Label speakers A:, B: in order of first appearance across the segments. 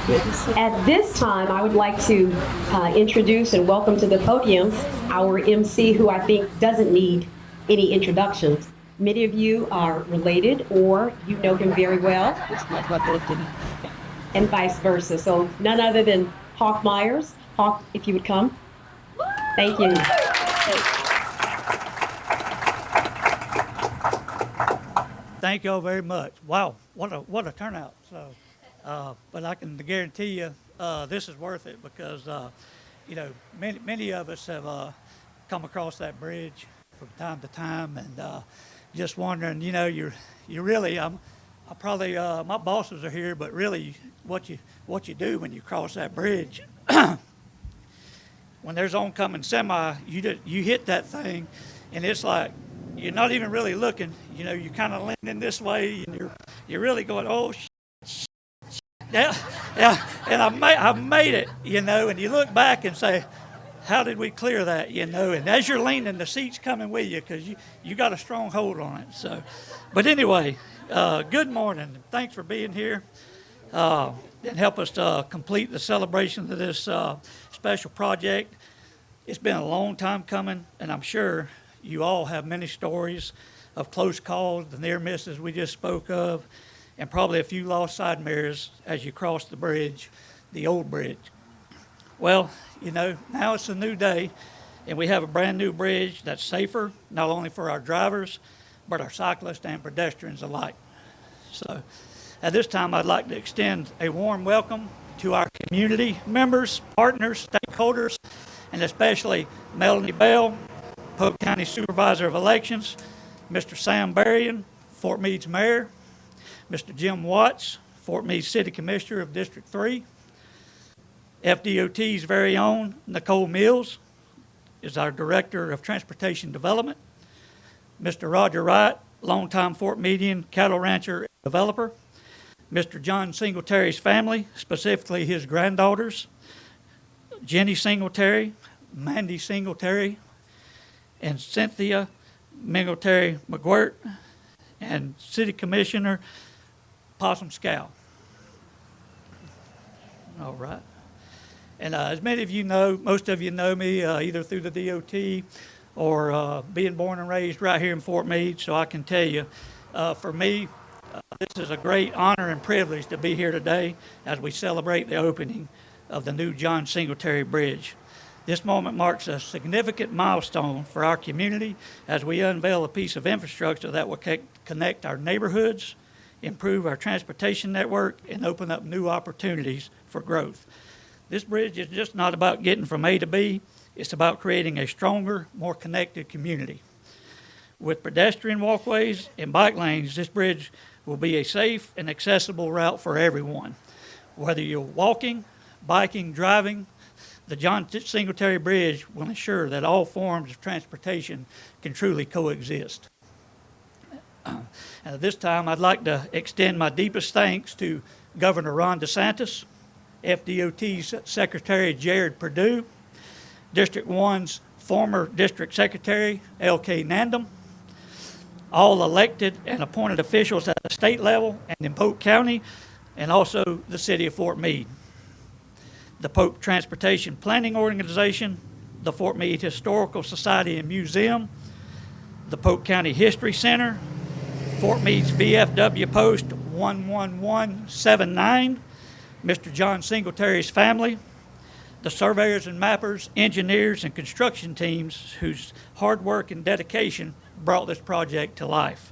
A: At this time, I would like to introduce and welcome to the podium our MC, who I think doesn't need any introductions. Many of you are related or you know him very well, and vice versa. So none other than Hawk Myers. Hawk, if you would come. Thank you.
B: Thank you all very much. Wow, what a turnout. So, but I can guarantee you, this is worth it because, you know, many of us have come across that bridge from time to time, and just wondering, you know, you really, I probably, my bosses are here, but really, what you do when you cross that bridge, when there's oncoming semi, you hit that thing, and it's like, you're not even really looking, you know, you're kind of leaning this way, and you're really going, oh, yeah, and I made it, you know, and you look back and say, how did we clear that, you know, and as you're leaning, the seat's coming with you because you got a strong hold on it, so, but anyway, good morning, thanks for being here, and help us complete the celebration of this special project. It's been a long time coming, and I'm sure you all have many stories of close calls, the near misses we just spoke of, and probably a few lost side mirrors as you cross the bridge, the old bridge. Well, you know, now it's a new day, and we have a brand new bridge that's safer, not only for our drivers, but our cyclists and pedestrians alike. So at this time, I'd like to extend a warm welcome to our community members, partners, stakeholders, and especially Melanie Bell, Polk County Supervisor of Elections, Mr. Sam Berrien, Fort Meade's Mayor, Mr. Jim Watts, Fort Meade City Commissioner of District 3, FDOT's very own Nicole Mills is our Director of Transportation Development, Mr. Roger Wright, longtime Fort Meadian cattle rancher and developer, Mr. John Singletary's family, specifically his granddaughters, Jenny Singletary, Mandy Singletary, and Cynthia Mingletary McGuirt, and City Commissioner Possum Scow. All right. And as many of you know, most of you know me either through the DOT or being born and raised right here in Fort Meade, so I can tell you, for me, this is a great honor and privilege to be here today as we celebrate the opening of the new John Singletary Bridge. This moment marks a significant milestone for our community as we unveil a piece of infrastructure that will connect our neighborhoods, improve our transportation network, and open up new opportunities for growth. This bridge is just not about getting from A to B, it's about creating a stronger, more connected community. With pedestrian walkways and bike lanes, this bridge will be a safe and accessible route for everyone. Whether you're walking, biking, driving, the John Singletary Bridge will ensure that all forms of transportation can truly coexist. And at this time, I'd like to extend my deepest thanks to Governor Ron DeSantis, FDOT's Secretary Jared Perdue, District 1's former District Secretary L.K. Nandum, all elected and appointed officials at the state level and in Polk County, and also the City of Fort Meade, the Polk Transportation Planning Organization, the Fort Meade Historical Society and Museum, the Polk County History Center, Fort Meade's VFW Post 11179, Mr. John Singletary's family, the surveyors and mappers, engineers, and construction teams whose hard work and dedication brought this project to life.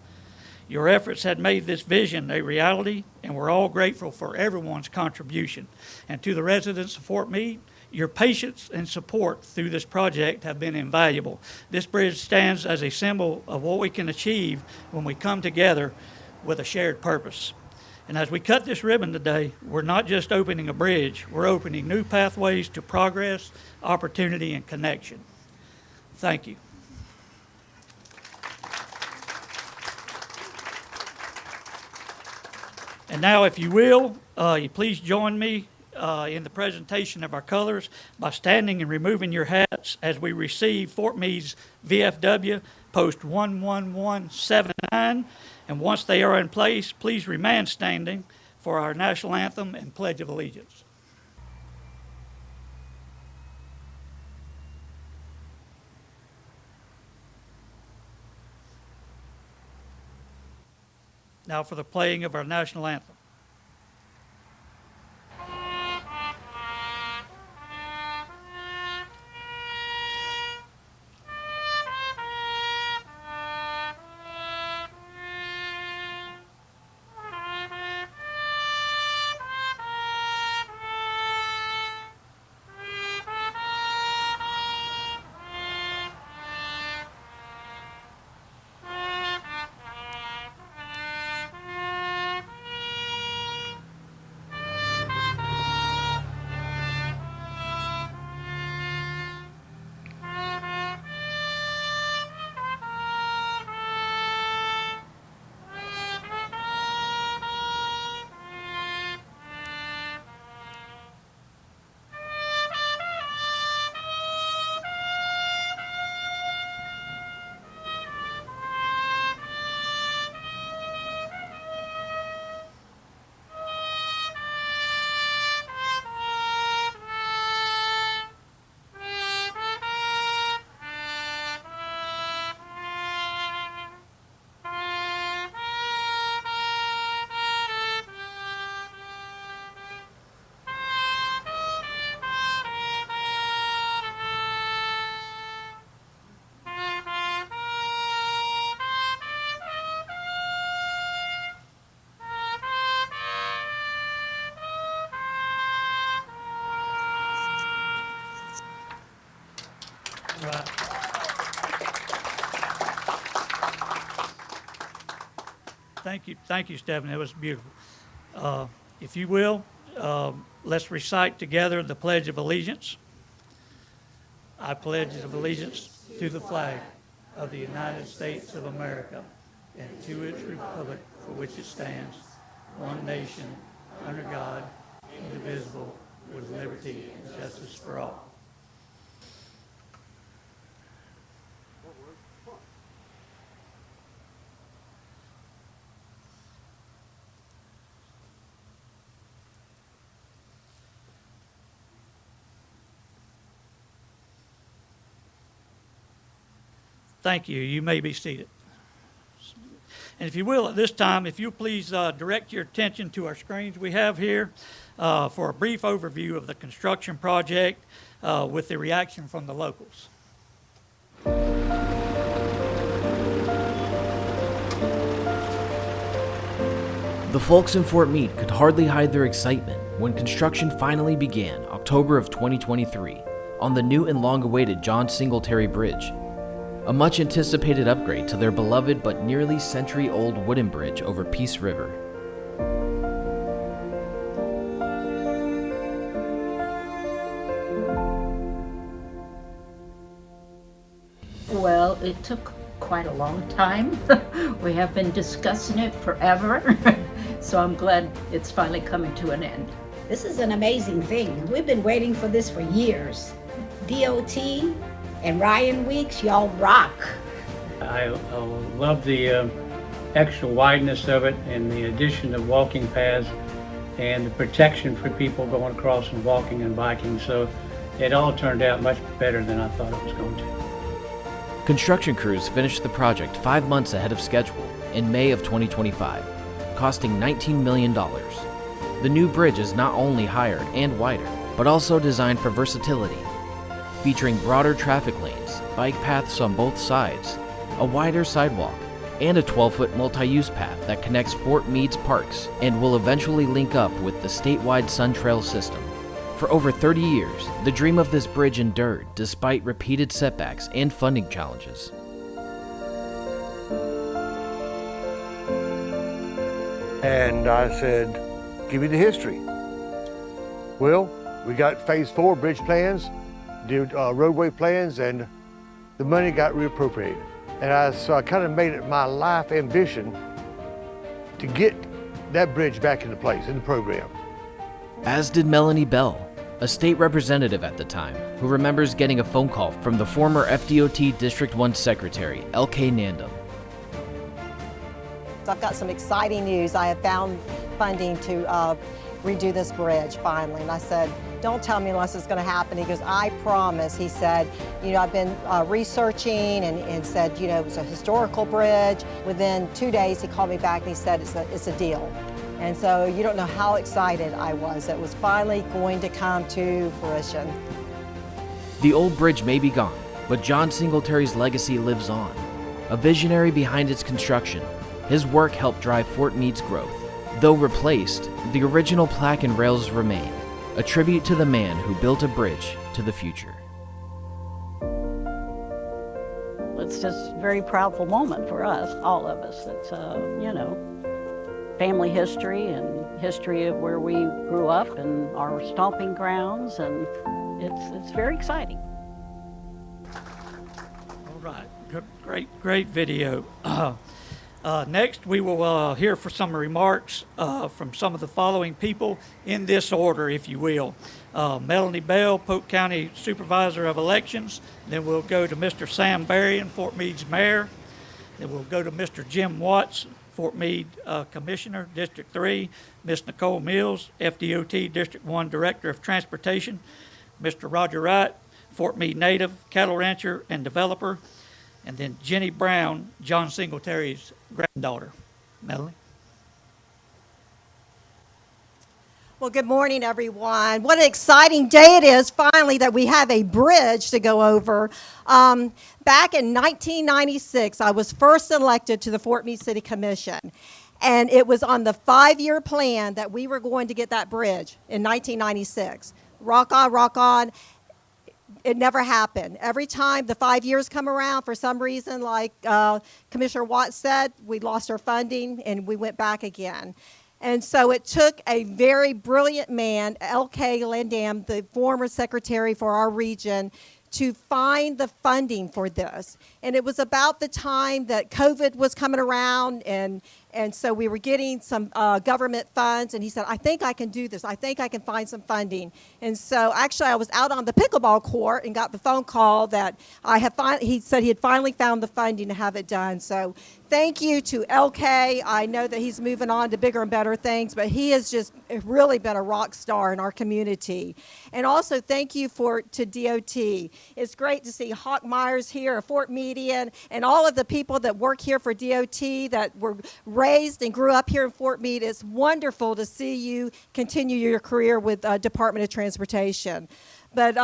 B: Your efforts had made this vision a reality, and we're all grateful for everyone's contribution. And to the residents of Fort Meade, your patience and support through this project have been invaluable. This bridge stands as a symbol of what we can achieve when we come together with a shared purpose. And as we cut this ribbon today, we're not just opening a bridge, we're opening new pathways to progress, opportunity, and connection. Thank you. And now, if you will, you please join me in the presentation of our colors by standing and removing your hats as we receive Fort Meade's VFW Post 11179. And once they are in place, please remain standing for our national anthem and Pledge of Allegiance. Now for the playing of our national anthem. Right. Thank you, Stephanie. That was beautiful. If you will, let's recite together the Pledge of Allegiance. I pledge allegiance to the flag of the United States of America and to its republic for which it stands, one nation, under God, indivisible, with liberty and justice for all. Thank you. You may be seated. And if you will, at this time, if you'll please direct your attention to our screens we have here for a brief overview of the construction project with the reaction from the locals.
C: The folks in Fort Meade could hardly hide their excitement when construction finally began October of 2023 on the new and long-awaited John Singletary Bridge, a much-anticipated upgrade to their beloved but nearly century-old wooden bridge over Peace River.
D: Well, it took quite a long time. We have been discussing it forever, so I'm glad it's finally coming to an end.
E: This is an amazing thing. We've been waiting for this for years. DOT and Ryan Weeks, y'all rock.
F: I love the extra wideness of it and the addition of walking paths and the protection for people going across and walking and biking. So it all turned out much better than I thought it was going to.
C: Construction crews finished the project 5 months ahead of schedule in May of 2025, costing $19 million. The new bridge is not only higher and wider, but also designed for versatility, featuring broader traffic lanes, bike paths on both sides, a wider sidewalk, and a 12-foot multi-use path that connects Fort Meade's parks and will eventually link up with the statewide Sun Trail system. For over 30 years, the dream of this bridge endured despite repeated setbacks and funding challenges.
G: And I said, give me the history. Well, we got phase 4 bridge plans, did roadway plans, and the money got reappropriated. And so I kind of made it my life ambition to get that bridge back into place in the program.
C: As did Melanie Bell, a state representative at the time, who remembers getting a phone call from the former FDOT District 1 Secretary, L.K. Nandum.
H: I've got some exciting news. I have found funding to redo this bridge finally. And I said, don't tell me unless it's going to happen. He goes, I promise. He said, you know, I've been researching and said, you know, it was a historical bridge. Within 2 days, he called me back and he said, it's a deal. And so you don't know how excited I was. It was finally going to come to fruition.
C: The old bridge may be gone, but John Singletary's legacy lives on. A visionary behind its construction, his work helped drive Fort Meade's growth. Though replaced, the original plaque and rails remain, a tribute to the man who built a bridge to the future.
I: It's just a very proudful moment for us, all of us. It's, you know, family history and history of where we grew up and our stomping grounds, and it's very exciting.
B: All right, great video. Next, we will hear for some remarks from some of the following people in this order, if you will. Melanie Bell, Polk County Supervisor of Elections. Then we'll go to Mr. Sam Berrien, Fort Meade's Mayor. Then we'll go to Mr. Jim Watts, Fort Meade Commissioner, District 3. Ms. Nicole Mills, FDOT District 1 Director of Transportation. Mr. Roger Wright, Fort Meade native, cattle rancher, and developer. And then Jenny Brown, John Singletary's granddaughter. Melanie?
H: Well, good morning, everyone. What an exciting day it is, finally, that we have a bridge to go over. Back in 1996, I was first elected to the Fort Meade City Commission. And it was on the 5-year plan that we were going to get that bridge in 1996. Rock on, rock on. It never happened. Every time the 5 years come around, for some reason, like Commissioner Watts said, we lost our funding and we went back again. And so it took a very brilliant man, L.K. Landam, the former secretary for our region, to find the funding for this. And it was about the time that COVID was coming around, and so we were getting some government funds, and he said, I think I can do this. I think I can find some funding. And so actually I was out on the pickleball court and got the phone call that he said he had finally found the funding to have it done. So thank you to LK. I know that he's moving on to bigger and better things, but he has just really been a rock star in our community. And also thank you to DOT. It's great to see Hawk Myers here, a Fort Meadian, and all of the people that work here for DOT that were raised and grew up here in Fort Meade. It's wonderful to see you continue your career with Department of Transportation. But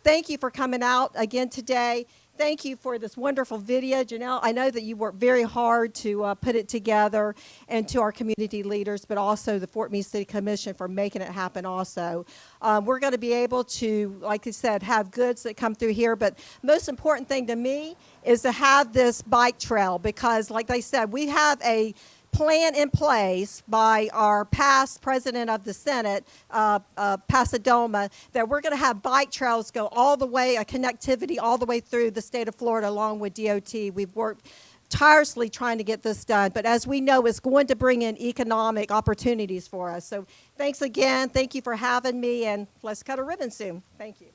H: thank you for coming out again today. Thank you for this wonderful video. Janelle, I know that you worked very hard to put it together, and to our community leaders, but also the Fort Meade City Commission for making it happen also. We're going to be able to, like I said, have goods that come through here, but most important thing to me is to have this bike trail, because like they said, we have a plan in place by our past president of the Senate, Pasadoma, that we're going to have bike trails go all the way, a connectivity all the way through the state of Florida along with DOT. We've worked tirelessly trying to get this done, but as we know, it's going to bring in economic opportunities for us. So thanks again. Thank you for having me, and let's cut a ribbon soon. Thank you.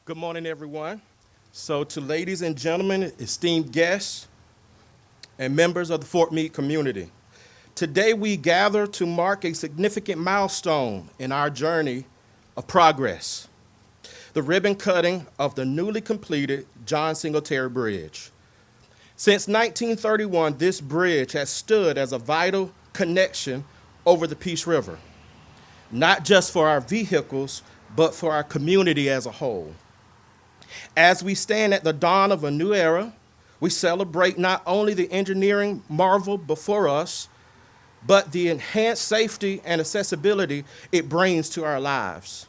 J: Good morning, everyone. So to ladies and gentlemen, esteemed guests, and members of the Fort Meade community, today we gather to mark a significant milestone in our journey of progress, the ribbon cutting of the newly completed John Singletary Bridge. Since 1931, this bridge has stood as a vital connection over the Peace River, not just for our vehicles, but for our community as a whole. As we stand at the dawn of a new era, we celebrate not only the engineering marvel before us, but the enhanced safety and accessibility it brings to our lives.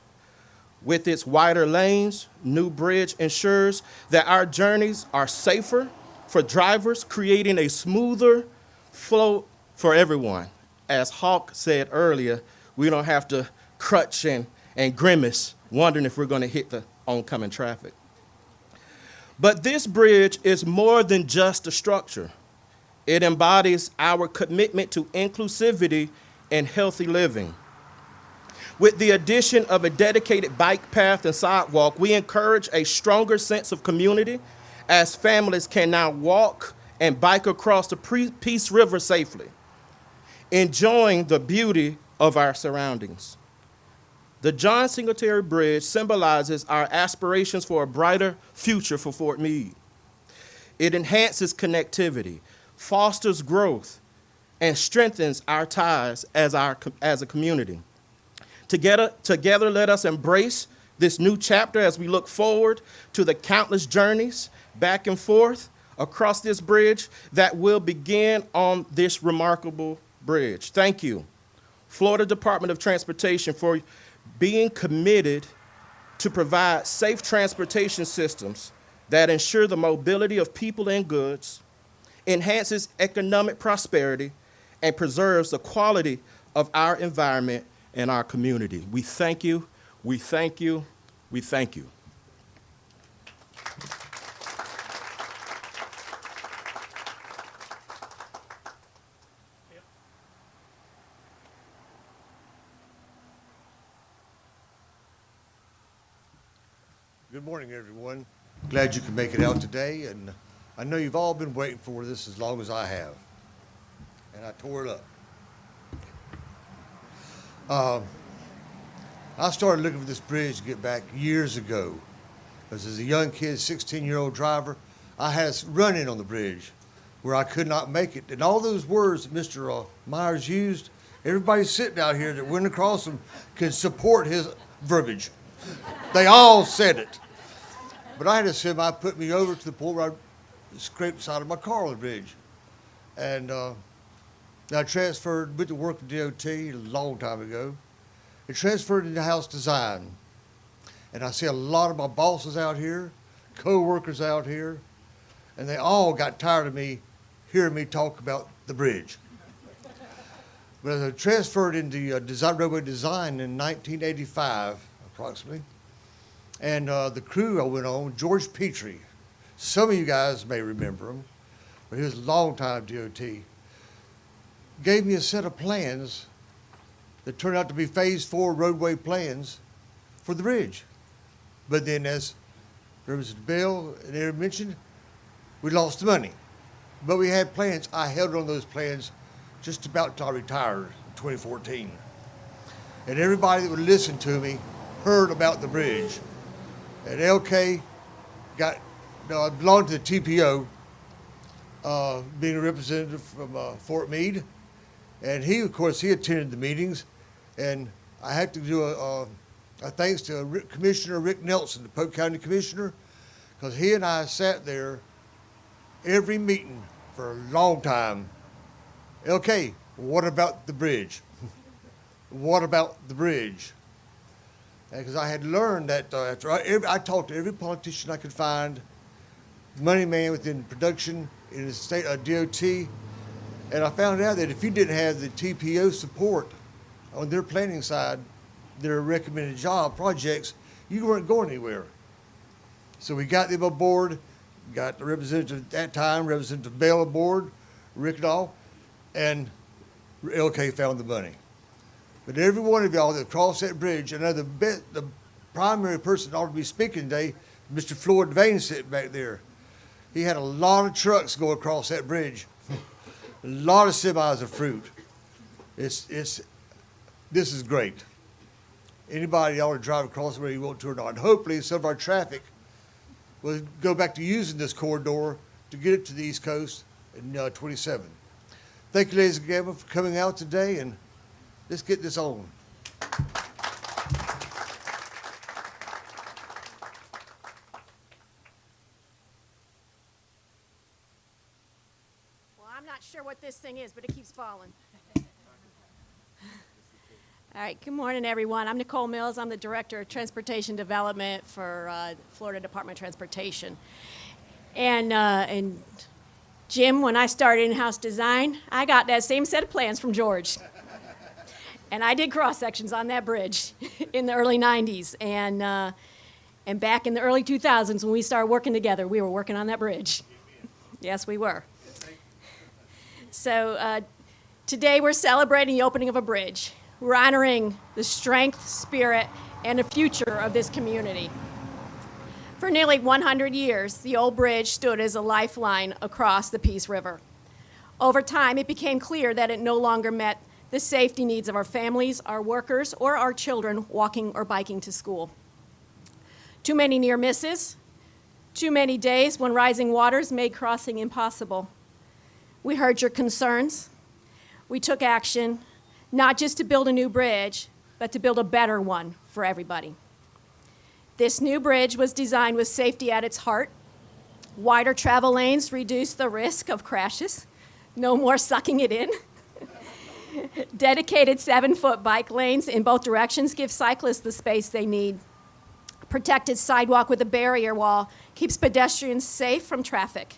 J: With its wider lanes, new bridge ensures that our journeys are safer for drivers, creating a smoother flow for everyone. As Hawk said earlier, we don't have to crutch and grimace, wondering if we're going to hit the oncoming traffic. But this bridge is more than just a structure. It embodies our commitment to inclusivity and healthy living. With the addition of a dedicated bike path and sidewalk, we encourage a stronger sense of community as families can now walk and bike across the Peace River safely, enjoying the beauty of our surroundings. The John Singletary Bridge symbolizes our aspirations for a brighter future for Fort Meade. It enhances connectivity, fosters growth, and strengthens our ties as a community. Together, let us embrace this new chapter as we look forward to the countless journeys back and forth across this bridge that will begin on this remarkable bridge. Thank you, Florida Department of Transportation, for being committed to provide safe transportation systems that ensure the mobility of people and goods, enhances economic prosperity, and preserves the quality of our environment and our community. We thank you, we thank you, we thank you.
G: Good morning, everyone. Glad you could make it out today, and I know you've all been waiting for this as long as I have, and I tore it up. I started looking for this bridge to get back years ago, because as a young kid, 16-year-old driver, I had a run-in on the bridge where I could not make it, and all those words that Mr. Myers used, everybody sitting out here that went across them can support his verbiage. They all said it. But I had a semi put me over to the point where I scraped the side of my car on the bridge. And I transferred, went to work for DOT a long time ago. It transferred into house design. And I see a lot of my bosses out here, co-workers out here, and they all got tired of me hearing me talk about the bridge. But as I transferred into roadway design in 1985, approximately, and the crew I went on, George Petrie, some of you guys may remember him, but he was a long-time DOT, gave me a set of plans that turned out to be Phase 4 roadway plans for the bridge. But then, as Representative Bell and Aaron mentioned, we lost the money. But we had plans. I held on those plans just about until I retired in 2014. And everybody that would listen to me heard about the bridge. And LK I belonged to the TPO, being a representative from Fort Meade. And he, of course, he attended the meetings. And I had to do a thanks to Commissioner Rick Nelson, the Polk County Commissioner, because he and I sat there every meeting for a long time. LK, what about the bridge? What about the bridge? Because I had learned that after I talked to every politician I could find, money man within production in the state DOT, and I found out that if you didn't have the TPO support on their planning side, their recommended job projects, you weren't going anywhere. So we got them aboard, got the representative at that time, Representative Bell aboard, Rick and all, and LK found the money. But every one of y'all that crossed that bridge, I know the primary person that ought to be speaking today, Mr. Floyd Devane sitting back there. He had a lot of trucks go across that bridge, a lot of semis of fruit. This is great. Anybody ought to drive across where you want to or not. And hopefully some of our traffic will go back to using this corridor to get it to the East Coast in 27. Thank you, ladies and gentlemen, for coming out today, and let's get this on.
K: Well, I'm not sure what this thing is, but it keeps falling. All right, good morning, everyone. I'm Nicole Mills. I'm the Director of Transportation Development for Florida Department of Transportation. And Jim, when I started in-house design, I got that same set of plans from George. And I did cross-sections on that bridge in the early 90s. And back in the early 2000s, when we started working together, we were working on that bridge. Yes, we were. So today we're celebrating the opening of a bridge. We're honoring the strength, spirit, and the future of this community. For nearly 100 years, the old bridge stood as a lifeline across the Peace River. Over time, it became clear that it no longer met the safety needs of our families, our workers, or our children walking or biking to school. Too many near misses, too many days when rising waters made crossing impossible. We heard your concerns. We took action, not just to build a new bridge, but to build a better one for everybody. This new bridge was designed with safety at its heart. Wider travel lanes reduce the risk of crashes. No more sucking it in. Dedicated 7-foot bike lanes in both directions give cyclists the space they need. Protected sidewalk with a barrier wall keeps pedestrians safe from traffic.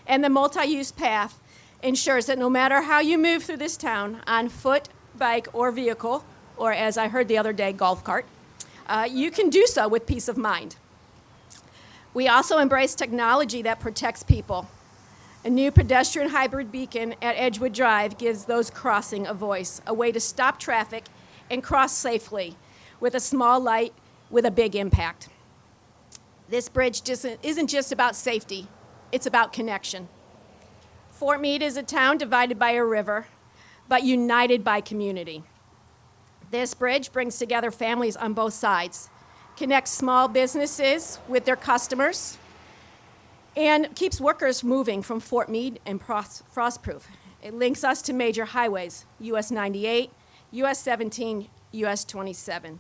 K: And the multi-use path ensures that no matter how you move through this town, on foot, bike, or vehicle, or as I heard the other day, golf cart, you can do so with peace of mind. We also embrace technology that protects people. A new pedestrian hybrid beacon at Edgewood Drive gives those crossing a voice, a way to stop traffic and cross safely with a small light with a big impact. This bridge isn't just about safety, it's about connection. Fort Meade is a town divided by a river, but united by community. This bridge brings together families on both sides, connects small businesses with their customers, and keeps workers moving from Fort Meade and Frostproof. It links us to major highways, US 98, US 17, US 27,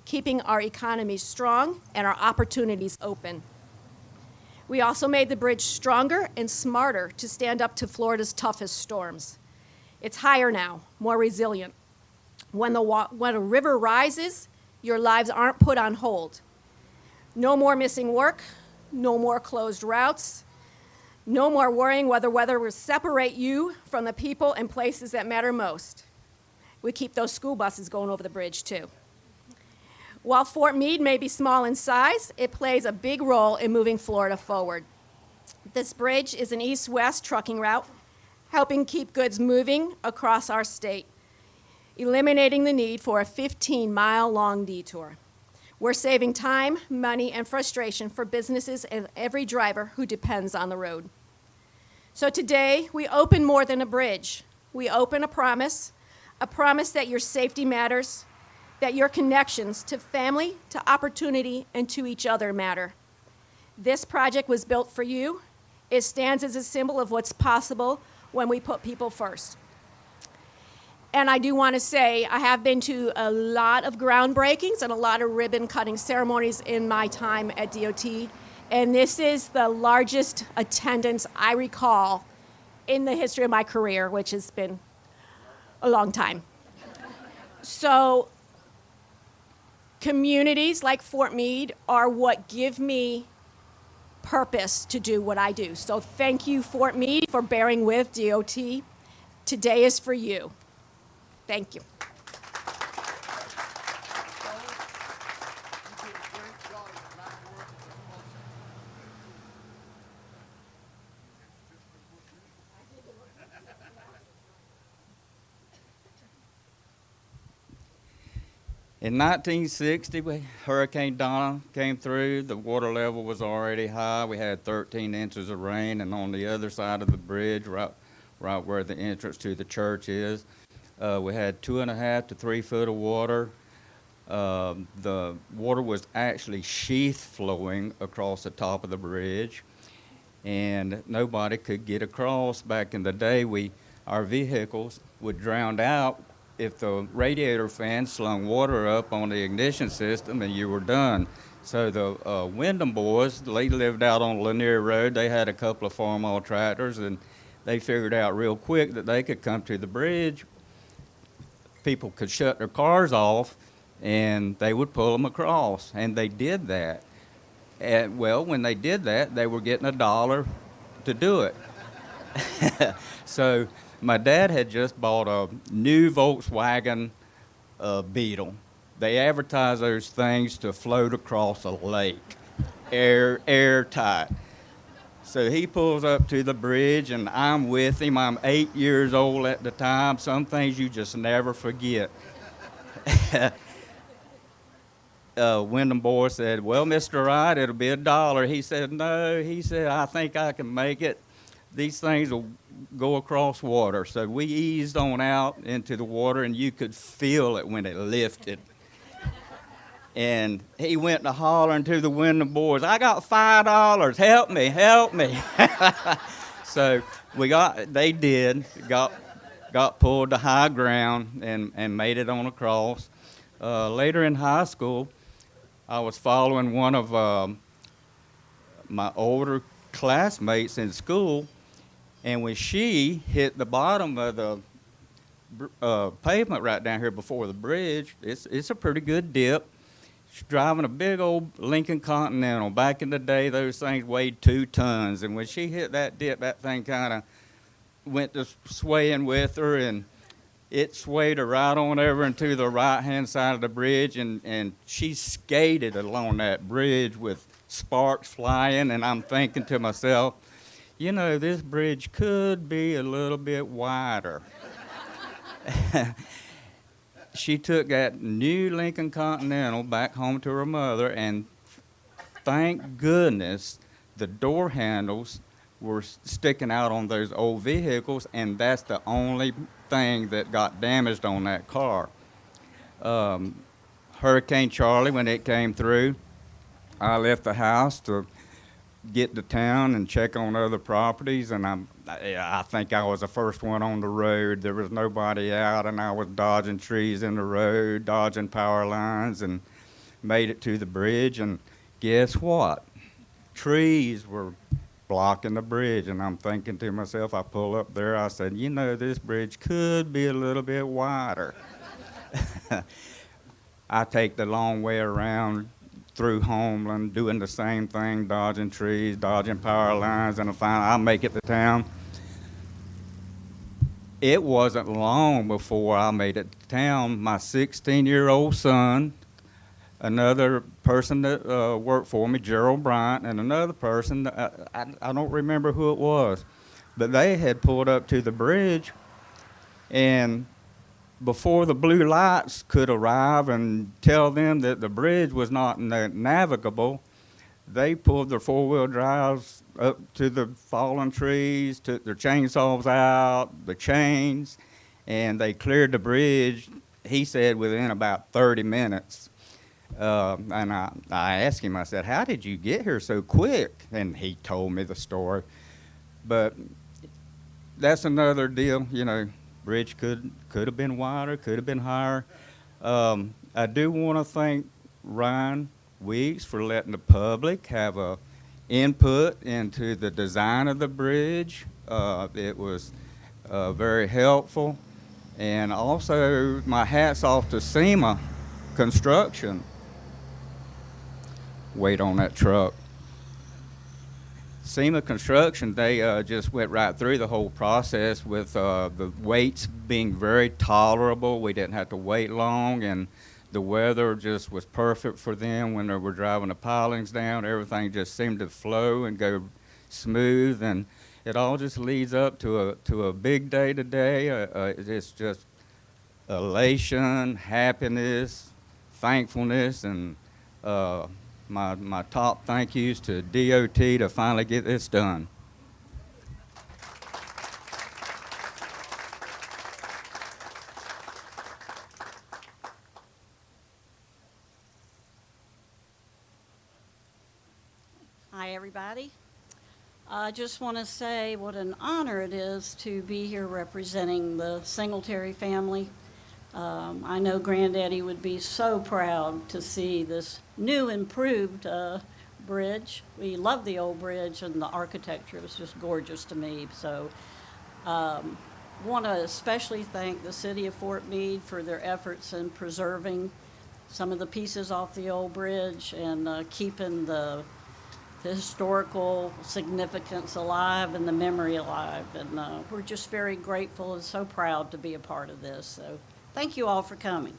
K: keeping our economy strong and our opportunities open. We also made the bridge stronger and smarter to stand up to Florida's toughest storms. It's higher now, more resilient. When a river rises, your lives aren't put on hold. No more missing work, no more closed routes, no more worrying whether weather will separate you from the people and places that matter most. We keep those school buses going over the bridge too. While Fort Meade may be small in size, it plays a big role in moving Florida forward. This bridge is an east-west trucking route, helping keep goods moving across our state, eliminating the need for a 15-mile-long detour. We're saving time, money, and frustration for businesses and every driver who depends on the road. So today, we open more than a bridge. We open a promise that your safety matters, that your connections to family, to opportunity, and to each other matter. This project was built for you. It stands as a symbol of what's possible when we put people first. And I do want to say, I have been to a lot of groundbreakings and a lot of ribbon-cutting ceremonies in my time at DOT, and this is the largest attendance I recall in the history of my career, which has been a long time. So communities like Fort Meade are what give me purpose to do what I do. So thank you, Fort Meade, for bearing with DOT. Today is for you. Thank you.
L: In 1960, Hurricane Donna came through. The water level was already high. We had 13 inches of rain, and on the other side of the bridge, right where the entrance to the church is, we had 2.5 to 3 foot of water. The water was actually sheath flowing across the top of the bridge, and nobody could get across. Back in the day, our vehicles would drown out if the radiator fan slung water up on the ignition system, and you were done. So the Wyndham boys, they lived out on Lanier Road. They had a couple of farm-all tractors, and they figured out real quick that they could come to the bridge. People could shut their cars off, and they would pull them across, and they did that. And, well, when they did that, they were getting $1 to do it. So my dad had just bought a new Volkswagen Beetle. They advertise those things to float across a lake, airtight. So he pulls up to the bridge, and I'm with him. I'm 8 years old at the time. Some things you just never forget. Wyndham boy said, "Well, Mr. Wright, it'll be $1." He said, "No," he said, "I think I can make it. These things will go across water." So we eased on out into the water, and you could feel it when it lifted. And he went to hollering to the Wyndham boys, "I got $5. Help me, help me." So they got pulled to high ground and made it on across. Later in high school, I was following one of my older classmates in school, and when she hit the bottom of the pavement right down here before the bridge, it's a pretty good dip. She's driving a big old Lincoln Continental. Back in the day, those things weighed 2 tons, and when she hit that dip, that thing kind of went to swaying with her, and it swayed her right on over into the right-hand side of the bridge, and she skated along that bridge with sparks flying, and I'm thinking to myself, you know, this bridge could be a little bit wider. She took that new Lincoln Continental back home to her mother, and thank goodness the door handles were sticking out on those old vehicles, and that's the only thing that got damaged on that car. Hurricane Charlie, when it came through, I left the house to get to town and check on other properties, and I think I was the first one on the road. There was nobody out, and I was dodging trees in the road, dodging power lines, and made it to the bridge, and guess what? Trees were blocking the bridge, and I'm thinking to myself, I pull up there, I said, you know, this bridge could be a little bit wider. I take the long way around through Homeland, doing the same thing, dodging trees, dodging power lines, and finally I make it to town. It wasn't long before I made it to town. My 16-year-old son, another person that worked for me, Gerald Bryant, and another person, I don't remember who it was, but they had pulled up to the bridge, and before the blue lights could arrive and tell them that the bridge was not navigable, they pulled their four-wheel drives up to the fallen trees, took their chainsaws out, the chains, and they cleared the bridge, he said, within about 30 minutes. And I asked him, I said, how did you get here so quick? And he told me the story. But that's another deal, you know. Bridge could have been wider, could have been higher. I do want to thank Ryan Weeks for letting the public have a input into the design of the bridge. It was very helpful. And also, my hat's off to SEMA Construction. Wait on that truck. SEMA Construction, they just went right through the whole process with the waits being very tolerable. We didn't have to wait long, and the weather just was perfect for them when they were driving the pilings down. Everything just seemed to flow and go smooth, and it all just leads up to a big day today. It's just elation, happiness, thankfulness, and my top thank yous to DOT to finally get this done.
I: Hi, everybody. I just want to say what an honor it is to be here representing the Singletary family. I know Granddaddy would be so proud to see this new improved bridge. We love the old bridge, and the architecture is just gorgeous to me. So want to especially thank the city of Fort Meade for their efforts in preserving some of the pieces off the old bridge and keeping the historical significance alive and the memory alive. And we're just very grateful and so proud to be a part of this. So thank you all for coming.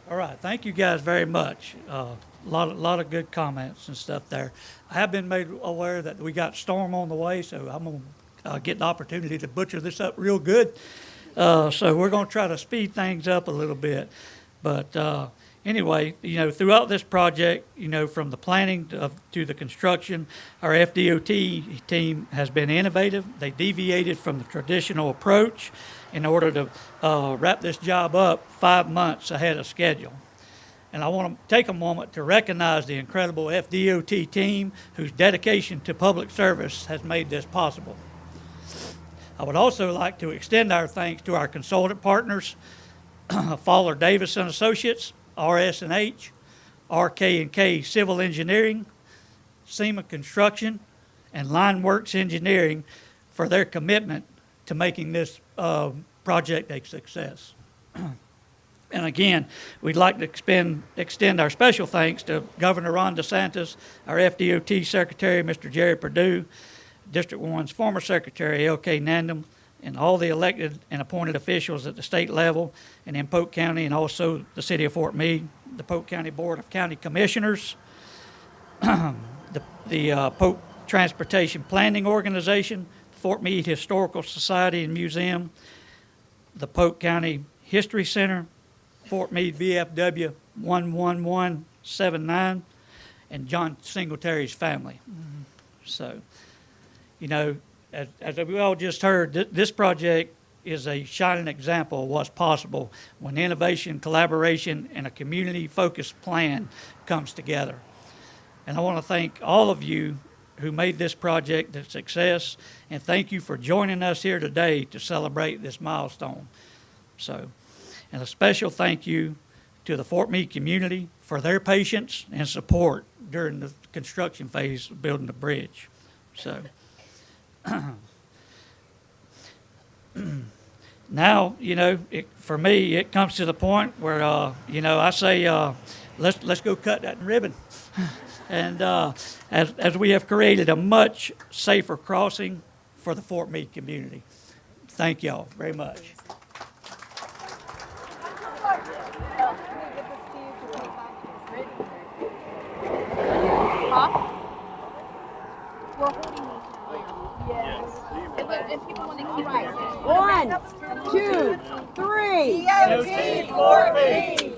B: All right, thank you guys very much. A lot of good comments and stuff there. I have been made aware that we got storm on the way, so I'm get the opportunity to butcher this up real good. So we're going to try to speed things up a little bit. But anyway, throughout this project, from the planning to the construction, our FDOT team has been innovative. They deviated from the traditional approach in order to wrap this job up 5 months ahead of schedule. And I want to take a moment to recognize the incredible FDOT team whose dedication to public service has made this possible. I would also like to extend our thanks to our consultant partners, Fowler Davis and Associates, RS&H, RK&K Civil Engineering, SEMA Construction, and Lineworks Engineering for their commitment to making this project a success. And again, we'd like to extend our special thanks to Governor Ron DeSantis, our FDOT Secretary, Mr. Jerry Perdue, District 1's former Secretary, L.K. Nandum, and all the elected and appointed officials at the state level and in Polk County, and also the City of Fort Meade, the Polk County Board of County Commissioners, the Polk Transportation Planning Organization, Fort Meade Historical Society and Museum, the Polk County History Center, Fort Meade VFW 11179, and John Singletary's family. So, as we all just heard, this project is a shining example of what's possible when innovation, collaboration, and a community-focused plan comes together. And I want to thank all of you who made this project a success, and thank you for joining us here today to celebrate this milestone. So, and a special thank you to the Fort Meade community for their patience and support during the construction phase of building the bridge. So, now, for me, it comes to the point where, I say, let's go cut that ribbon. And as we have created a much safer crossing for the Fort Meade community. Thank y'all very much.
A: One, two, three.
E: DOT Fort Meade.